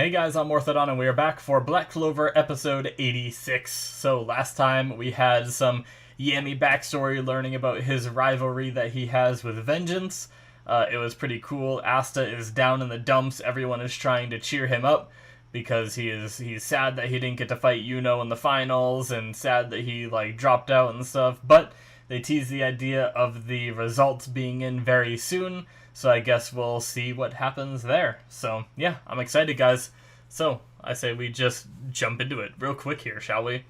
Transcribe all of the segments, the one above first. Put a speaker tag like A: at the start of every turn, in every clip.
A: Hey guys, I'm Morthadon and we are back for Black Clover episode 86. So last time we had some Yami backstory learning about his rivalry that he has with Vangeance. It was pretty cool. Asta is down in the dumps. Everyone is trying to cheer him up because he's sad that he didn't get to fight Yuno in the finals and sad that he dropped out and stuff. But they tease the idea of the results being in very soon. So I guess we'll see what happens there. So yeah, I'm excited, guys. So I say we just jump into it real quick here, shall we?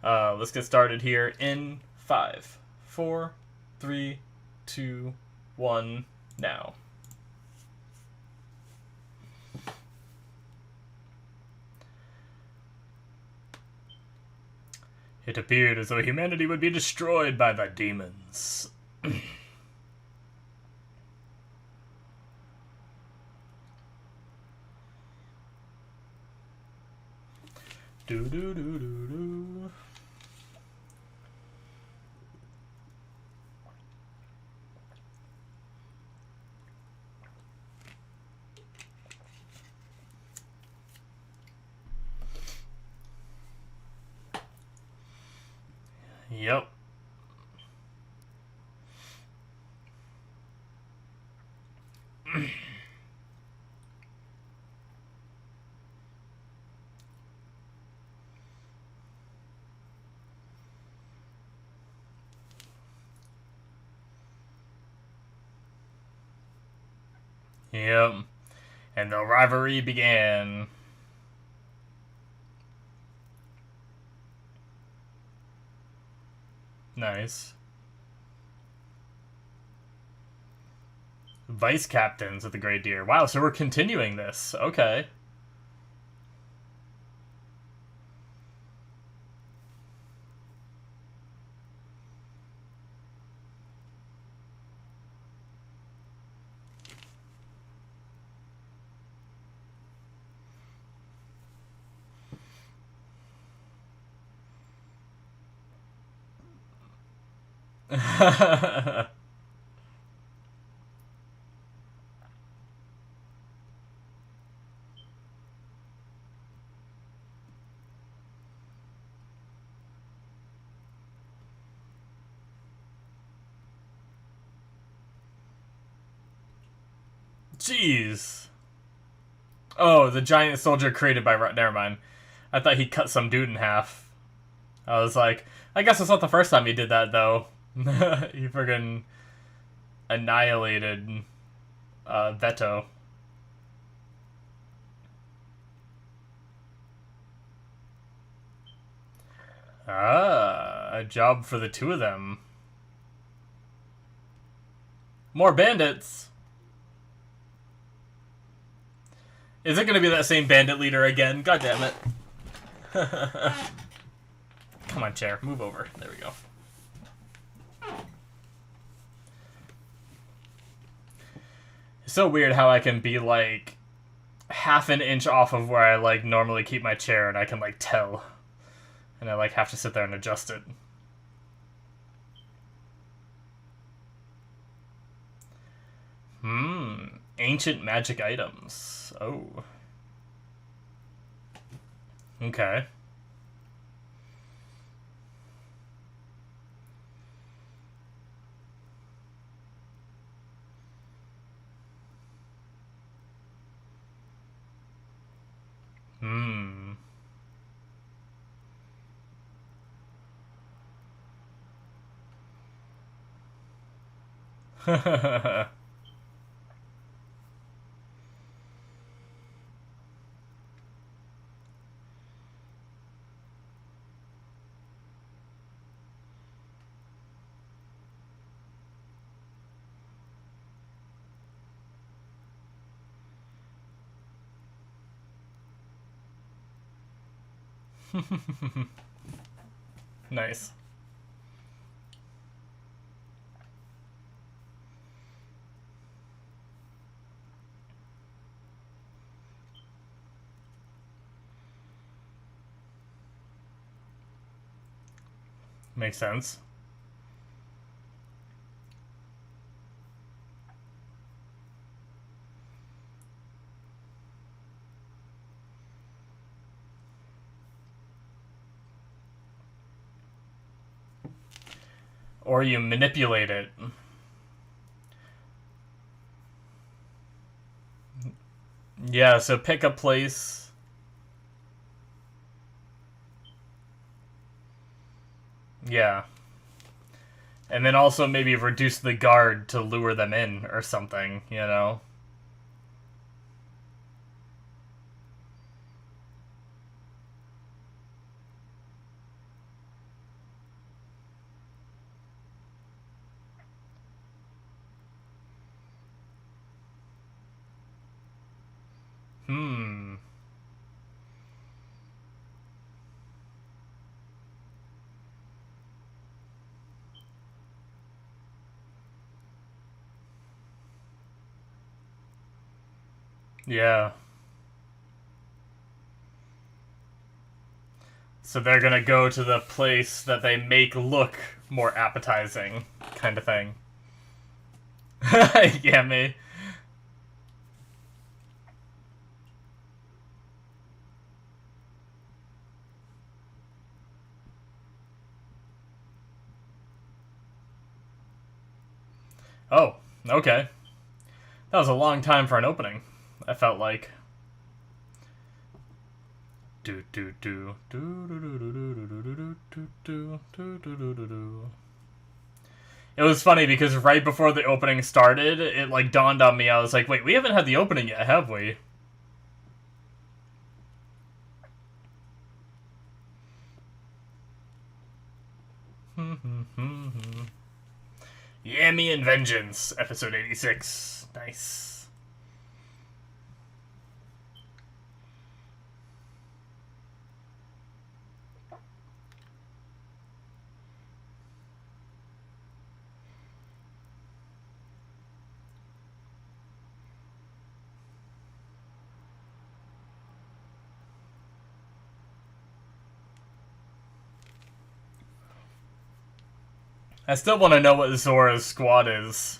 A: Let's get started here in 5, 4, 3, 2, 1, now. It appeared as though humanity would be destroyed by the demons. Do do do do do. Yep. Yep. And the rivalry began. Nice. Vice captains of the Great Deer. Wow, so we're continuing this. Okay. Jeez. Oh, the giant soldier created by... Never mind. I thought he cut some dude in half. I was like, I guess it's not the first time he did that, though. He friggin' annihilated Veto. Ah, a job for the two of them. More bandits! Is it gonna be that same bandit leader again? God damn it. Come on, chair. Move over. There we go. It's so weird how I can be, like, half an inch off of where I, like, normally keep my chair and I can, like, tell. And I, like, have to sit there and adjust it. Ancient magic items. Oh. Okay. Nice. Makes sense. Or you manipulate it. Yeah, so pick a place. Yeah. And then also maybe reduce the guard to lure them in or something, you know? Hmm. Yeah. So they're gonna go to the place that they make look more appetizing, kind of thing. Yami. Oh, okay. That was a long time for an opening. I felt like. Do do do do do do do do do do do do do do do. It was funny because right before the opening started, it like dawned on me. I was like, "Wait, we haven't had the opening yet, have we?" Yami and Vengeance, episode 86. Nice. I still want to know what Zora's squad is.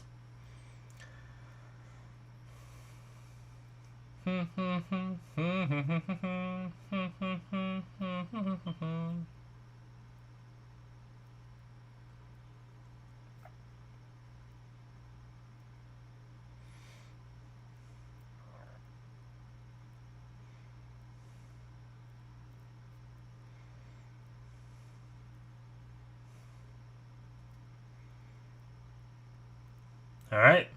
A: Alright.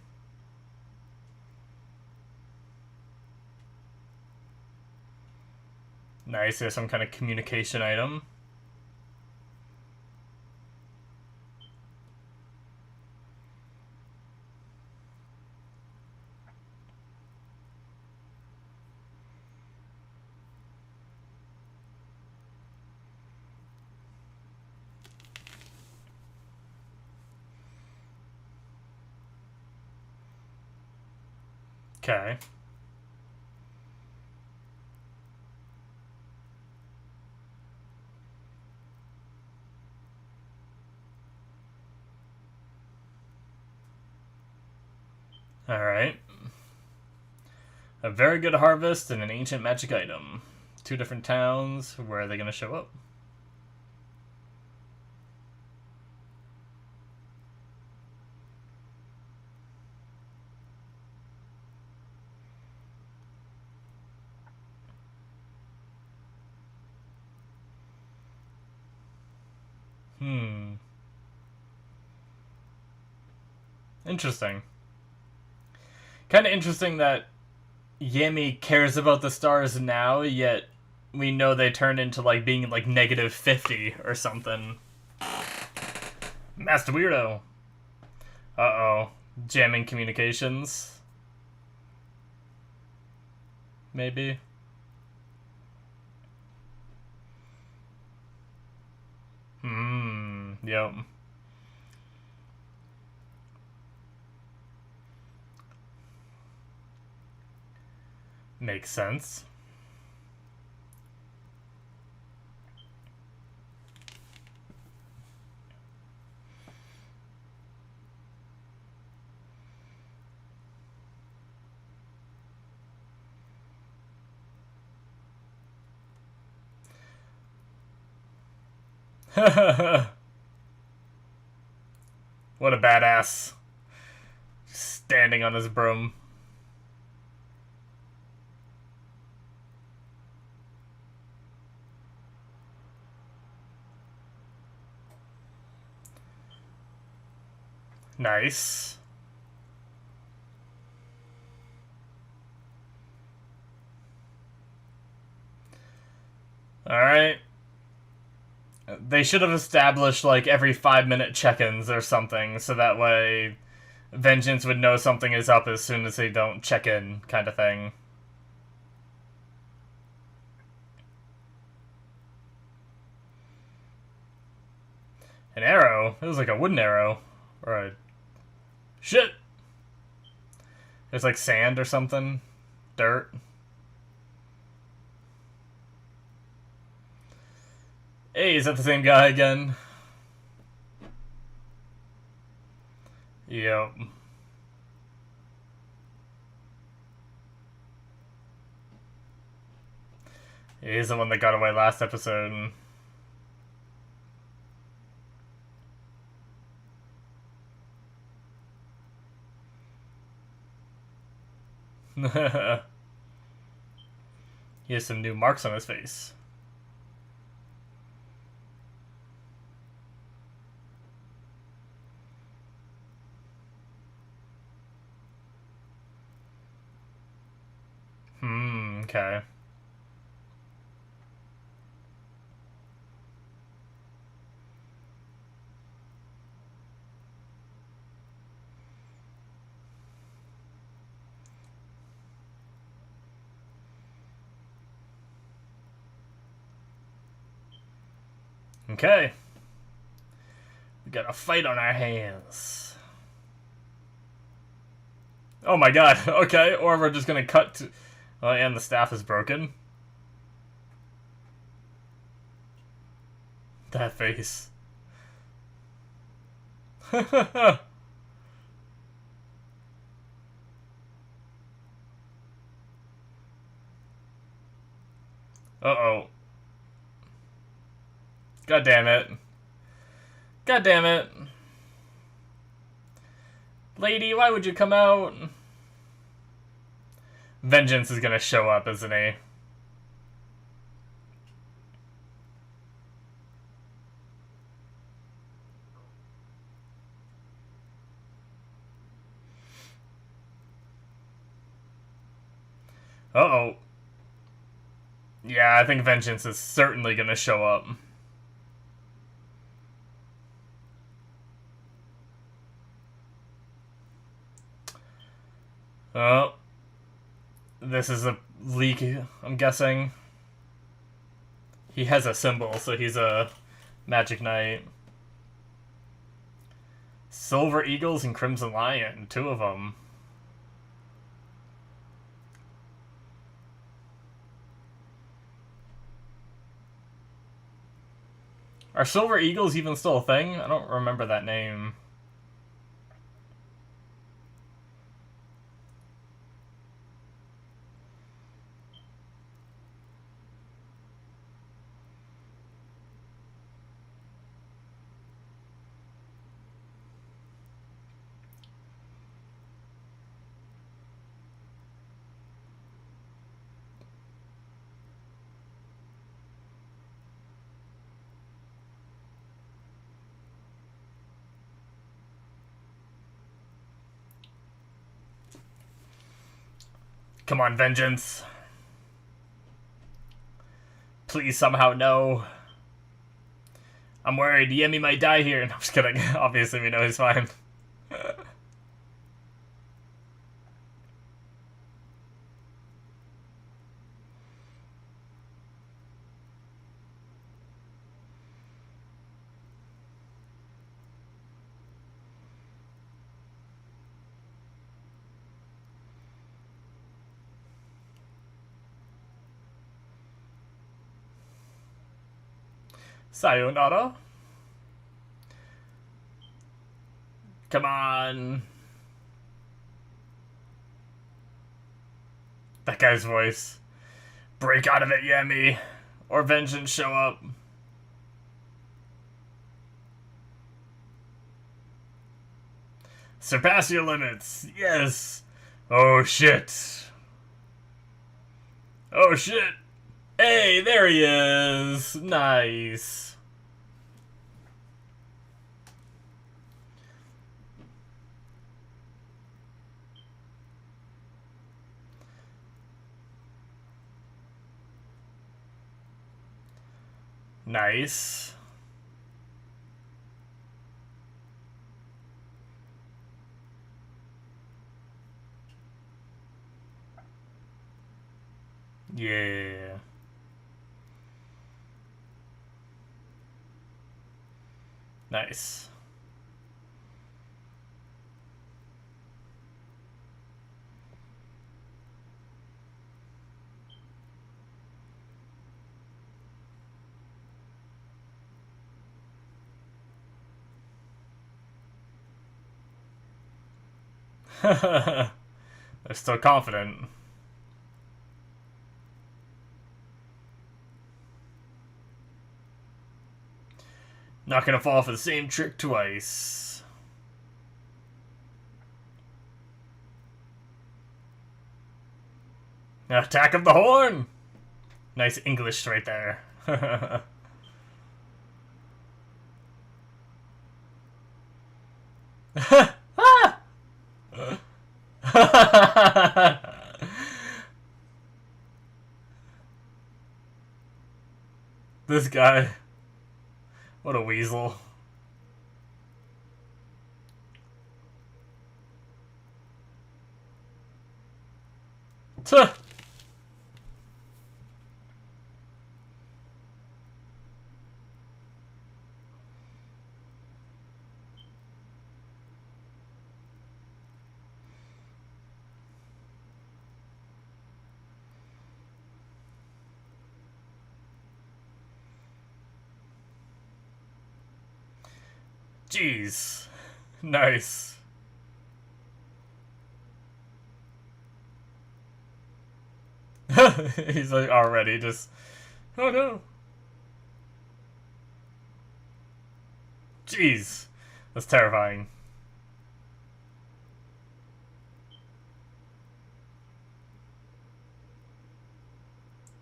A: Nice, there's some kind of communication item. Okay. Alright. A very good harvest and an ancient magic item. 2 different towns. Where are they going to show up? Interesting. Kind of interesting that Yami cares about the stars now, yet we know they turn into like being like -50 or something. Master Weirdo. Uh-oh. Jamming communications. Maybe. Yep. Makes sense. What a badass. Standing on his broom. Nice. Alright. They should have established, like, every 5-minute check-ins or something, so that way Vangeance would know something is up as soon as they don't check in, kind of thing. An arrow? It was like a wooden arrow. Or a... Shit! There's like sand or something. Dirt. Hey, is that the same guy again? Yep. He's the one that got away last episode. He has some new marks on his face. Okay. Okay. We got a fight on our hands. Oh my god, okay, or we're just gonna cut to... Oh, and the staff is broken. That face. Uh-oh. God damn it. God damn it. Lady, why would you come out? Vangeance is gonna show up, isn't he? Uh-oh. Yeah, I think Vangeance is certainly gonna show up. Oh. This is a leak, I'm guessing. He has a symbol, so he's a Magic Knight. Silver Eagles and Crimson Lion, 2 of them. Are Silver Eagles even still a thing? I don't remember that name. Come on, Vangeance. Please somehow no. I'm worried. Yami might die here. No, I'm just kidding. Obviously, we know he's fine. Sayonara. Come on. That guy's voice. Break out of it, Yami. Or Vengeance show up. Surpass your limits. Yes. Oh shit. Oh shit. Hey, there he is. Nice. Nice. Yeah. Nice. They're still confident. Not gonna fall for the same trick twice. Attack of the horn! Nice English right there. This guy. What a weasel. Tuh. Jeez. Nice. He's like already just... Oh no. Jeez. That's terrifying.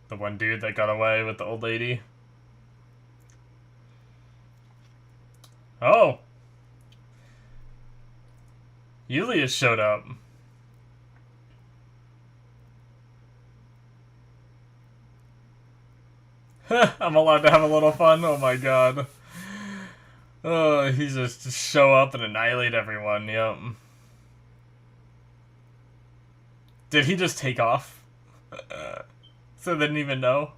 A: The one dude that got away with the old lady. Oh! Yulia showed up. I'm allowed to have a little fun? Oh my god. Oh, he just show up and annihilate everyone, yep. Did he just take off? So they didn't even know?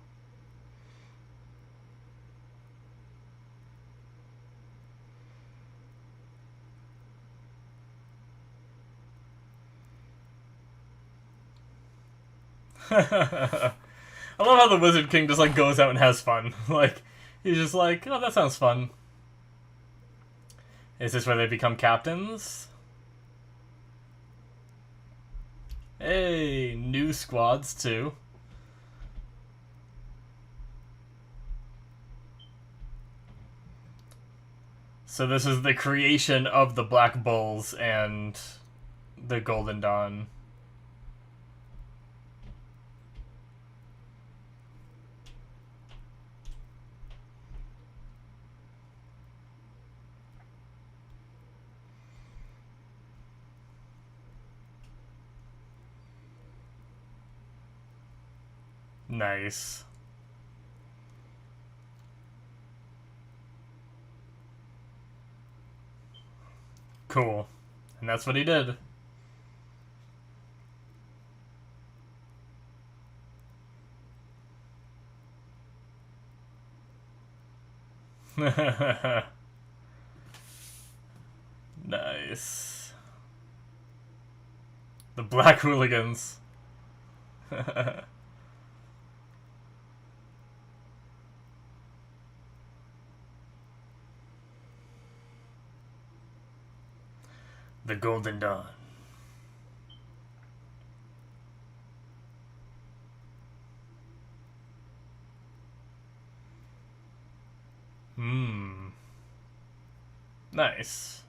A: I love how the Wizard King just like goes out and has fun. Like, he's just like, oh, that sounds fun. Is this where they become captains? Hey, new squads too. So this is the creation of the Black Bulls and the Golden Dawn. Nice. Cool. And that's what he did. Nice. The Black Hooligans. The Golden Dawn. Nice.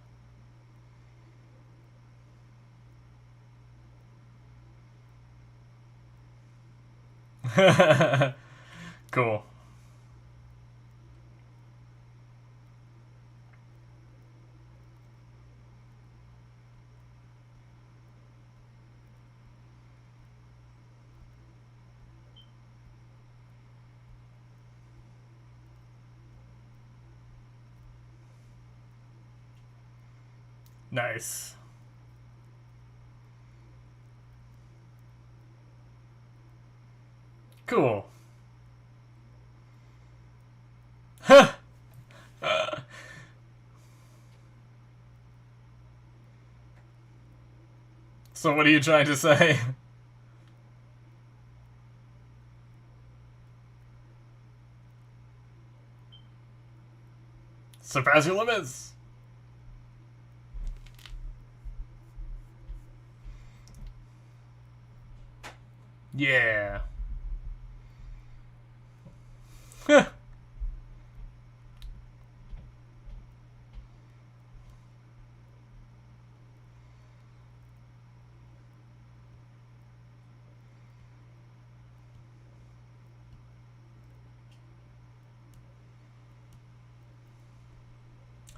A: Cool. Nice. Cool. Huh. So what are you trying to say? Surpass your limits. Yeah.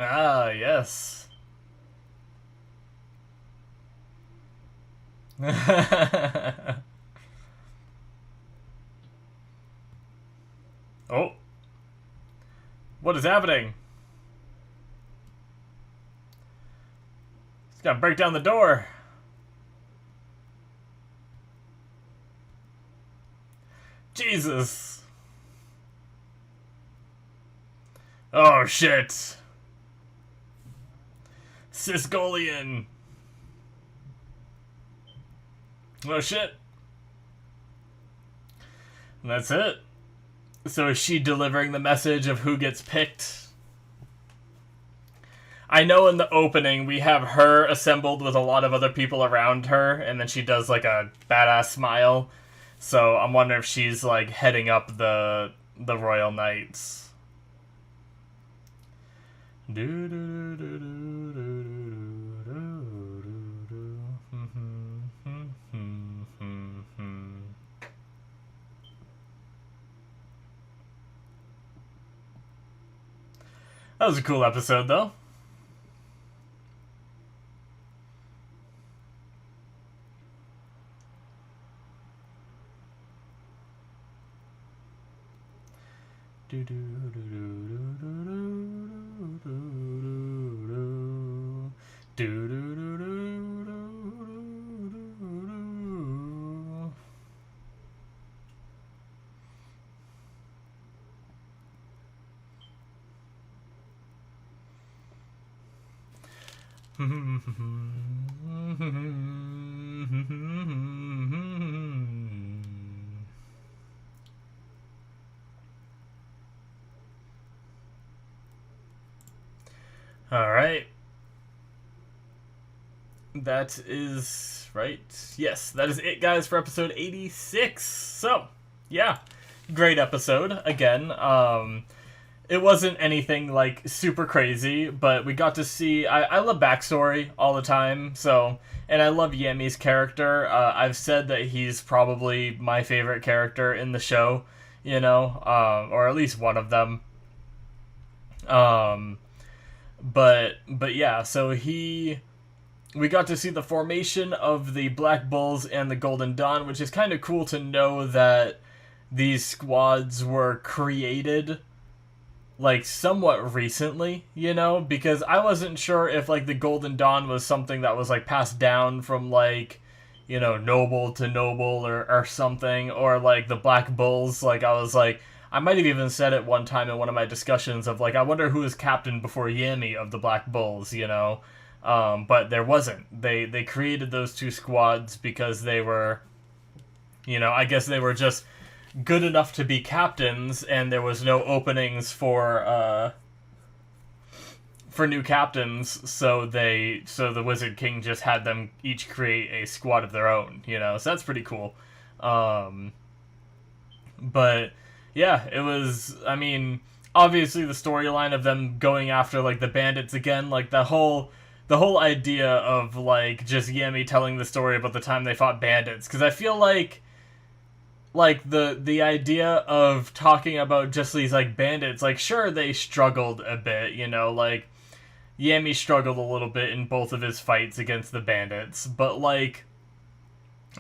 A: Ah, yes. Oh. What is happening? He's gonna break down the door. Jesus. Oh, shit. Sisgolian. Oh, shit. And that's it. So is she delivering the message of who gets picked? I know in the opening we have her assembled with a lot of other people around her, and then she does like a badass smile. So I'm wondering if she's like heading up the Royal Knights. That was a cool episode, though. Alright. That is right. Yes, that is it, guys, for episode 86. So, yeah. Great episode. Again, it wasn't anything, like, super crazy, but we got to see... I love backstory all the time, so... And I love Yami's character. I've said that he's probably my favorite character in the show, you know? Or at least one of them. But yeah, so we got to see the formation of the Black Bulls and the Golden Dawn, which is kind of cool to know that these squads were created, like, somewhat recently, you know? Because I wasn't sure if, like, the Golden Dawn was something that was, like, passed down from, like, you know, noble to noble or something, or, like, the Black Bulls, like, I was like... I might have even said it one time in one of my discussions of, like, I wonder who was captain before Yami of the Black Bulls, you know? But there wasn't. They created those two squads because they were, you know, I guess they were just good enough to be captains, and there was no openings for new captains, so the Wizard King just had them each create a squad of their own, you know? So that's pretty cool. But... yeah, it was, I mean, obviously the storyline of them going after, like, the bandits again, like, the whole idea of, like, just Yami telling the story about the time they fought bandits, because I feel like like the idea of talking about just these like bandits, like sure they struggled a bit, you know, like Yami struggled a little bit in both of his fights against the bandits, but like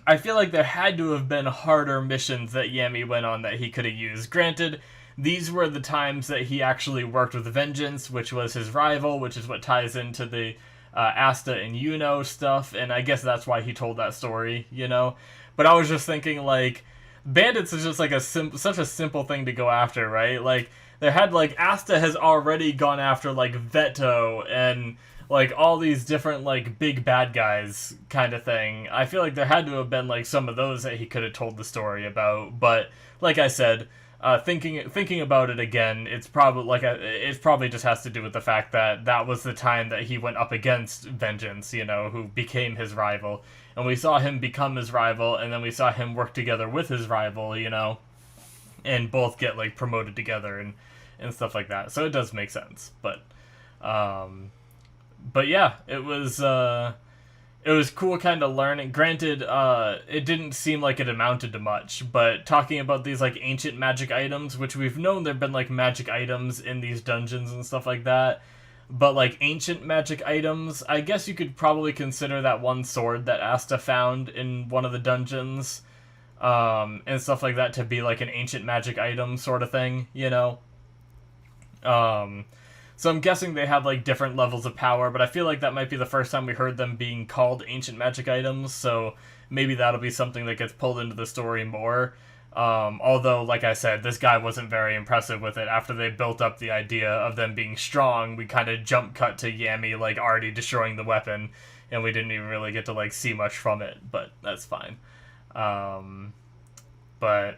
A: I feel like there had to have been harder missions that Yami went on that he could have used. Granted, these were the times that he actually worked with Vangeance, which was his rival, which is what ties into the Asta and Yuno stuff, and I guess that's why he told that story, you know? But I was just thinking, like, bandits is just like such a simple thing to go after, right? Like, there had, like, Asta has already gone after, like, Veto and like all these different like big bad guys kind of thing. I feel like there had to have been like some of those that he could have told the story about, but like I said, thinking about it again, it's probably it probably just has to do with the fact that that was the time that he went up against Vangeance, you know, who became his rival, and we saw him become his rival, and then we saw him work together with his rival, you know, and both get like promoted together and stuff like that. So it does make sense, but yeah, it was cool kind of learning. Granted, it didn't seem like it amounted to much, but talking about these like ancient magic items, which we've known there've been like magic items in these dungeons and stuff like that, but like ancient magic items, I guess you could probably consider that one sword that Asta found in one of the dungeons, and stuff like that to be like an ancient magic item sort of thing, you know? So I'm guessing they have like different levels of power, but I feel like that might be the first time we heard them being called ancient magic items, so maybe that'll be something that gets pulled into the story more. Although, like I said, this guy wasn't very impressive with it. After they built up the idea of them being strong, we kind of jump cut to Yami like already destroying the weapon, and we didn't even really get to like see much from it, but that's fine. But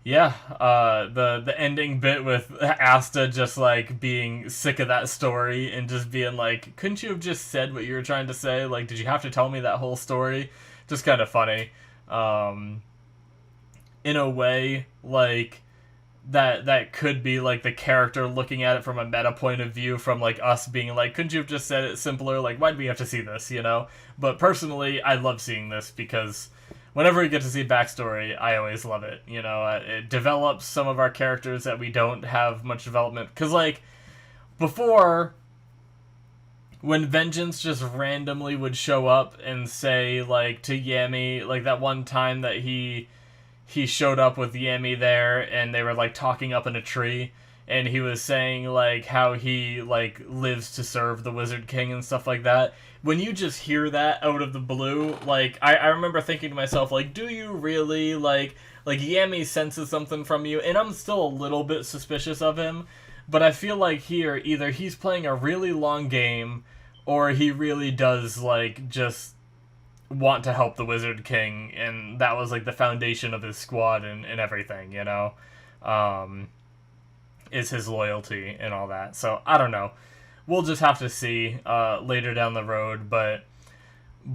A: yeah, the ending bit with Asta just like being sick of that story and just being like, couldn't you have just said what you were trying to say? Like, did you have to tell me that whole story? Just kind of funny. In a way, like that could be like the character looking at it from a meta point of view, from like us being like, couldn't you have just said it simpler? Like, why do we have to see this, you know? But personally, I love seeing this because whenever we get to see backstory, I always love it. You know, it develops some of our characters that we don't have much development. Because, like, before, when Vangeance just randomly would show up and say, like, to Yami, like, that one time that he showed up with Yami there, and they were, like, talking up in a tree, and he was saying, like, how he, like, lives to serve the Wizard King and stuff like that. When you just hear that out of the blue, like, I remember thinking to myself, like, do you really, like Yami senses something from you, and I'm still a little bit suspicious of him, but I feel like here, either he's playing a really long game, or he really does, like, just want to help the Wizard King, and that was, like, the foundation of his squad and everything, you know? Is his loyalty and all that, so, I don't know. We'll just have to see later down the road, but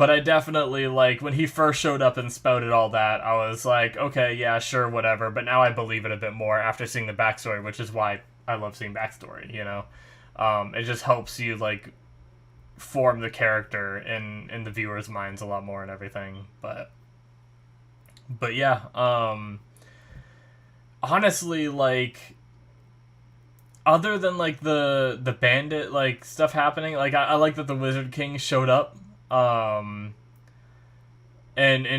A: I definitely, like, when he first showed up and spouted all that, I was like, okay, yeah, sure, whatever, but now I believe it a bit more after seeing the backstory, which is why I love seeing backstory, you know? It just helps you, like, form the character in the viewer's minds a lot more and everything, but yeah, honestly, like, other than, like, the bandit, like, stuff happening, like, I like that the Wizard King showed up, and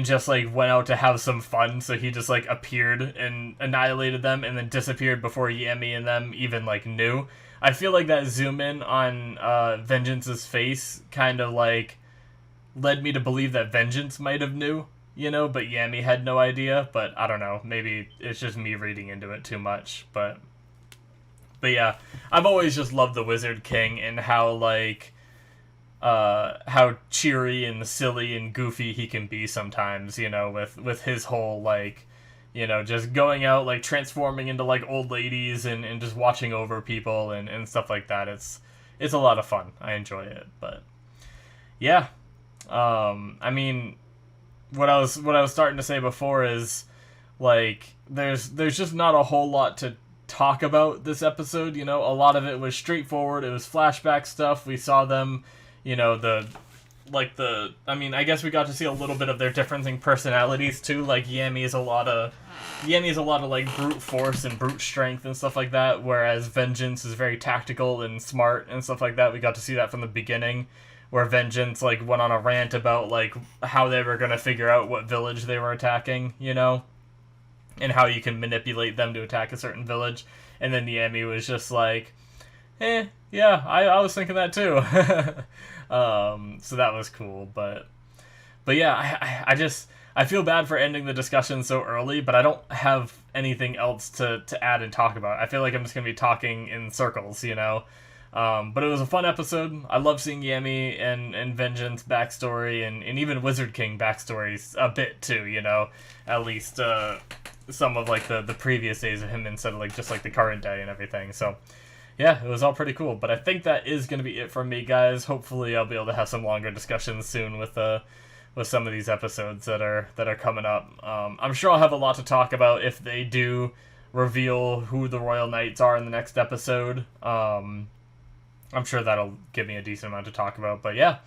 A: just, like, went out to have some fun, so he just, like, appeared and annihilated them and then disappeared before Yami and them even, like, knew. I feel like that zoom in on Vangeance's face kind of, like, led me to believe that Vangeance might have knew, you know, but Yami had no idea, but I don't know, maybe it's just me reading into it too much, but yeah, I've always just loved the Wizard King and how, like, how cheery and silly and goofy he can be sometimes, you know, with his whole, like, you know, just going out, like, transforming into, like, old ladies and just watching over people and stuff like that. It's a lot of fun. I enjoy it, but yeah. I mean, what I was starting to say before is, like, there's just not a whole lot to talk about this episode, you know. A lot of it was straightforward. It was flashback stuff. We saw them, you know, the like I mean, I guess we got to see a little bit of their differing personalities too. Like Yami is a lot of like brute force and brute strength and stuff like that, whereas Vengeance is very tactical and smart and stuff like that. We got to see that from the beginning, where Vengeance like went on a rant about like how they were gonna figure out what village they were attacking, you know, and how you can manipulate them to attack a certain village. And then Yami was just like, yeah, I was thinking that too. So that was cool, but yeah, I feel bad for ending the discussion so early, but I don't have anything else to add and talk about. I feel like I'm just gonna be talking in circles, you know. But it was a fun episode. I love seeing Yami and Vengeance backstory and even Wizard King backstories a bit too, you know. At least some of like the previous days of him instead of like just like the current day and everything. So yeah, it was all pretty cool. But I think that is going to be it from me, guys. Hopefully I'll be able to have some longer discussions soon with some of these episodes that are coming up. I'm sure I'll have a lot to talk about if they do reveal who the Royal Knights are in the next episode. I'm sure that'll give me a decent amount to talk about. But yeah.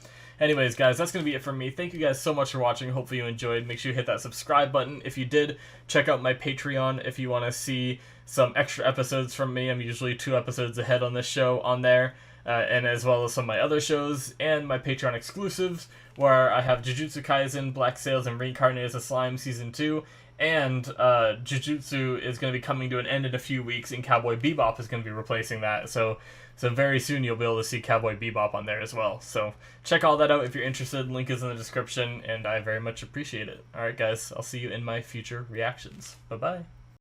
A: Anyways, guys, that's going to be it from me. Thank you guys so much for watching. Hopefully you enjoyed. Make sure you hit that subscribe button. If you did, check out my Patreon if you want to see some extra episodes from me. I'm usually 2 episodes ahead on this show on there, and as well as some of my other shows, and my Patreon exclusives, where I have Jujutsu Kaisen, Black Sails, and Reincarnated as a Slime Season 2, and Jujutsu is going to be coming to an end in a few weeks, and Cowboy Bebop is going to be replacing that, so very soon you'll be able to see Cowboy Bebop on there as well. So check all that out if you're interested. Link is in the description, and I very much appreciate it. Alright guys, I'll see you in my future reactions. Bye-bye.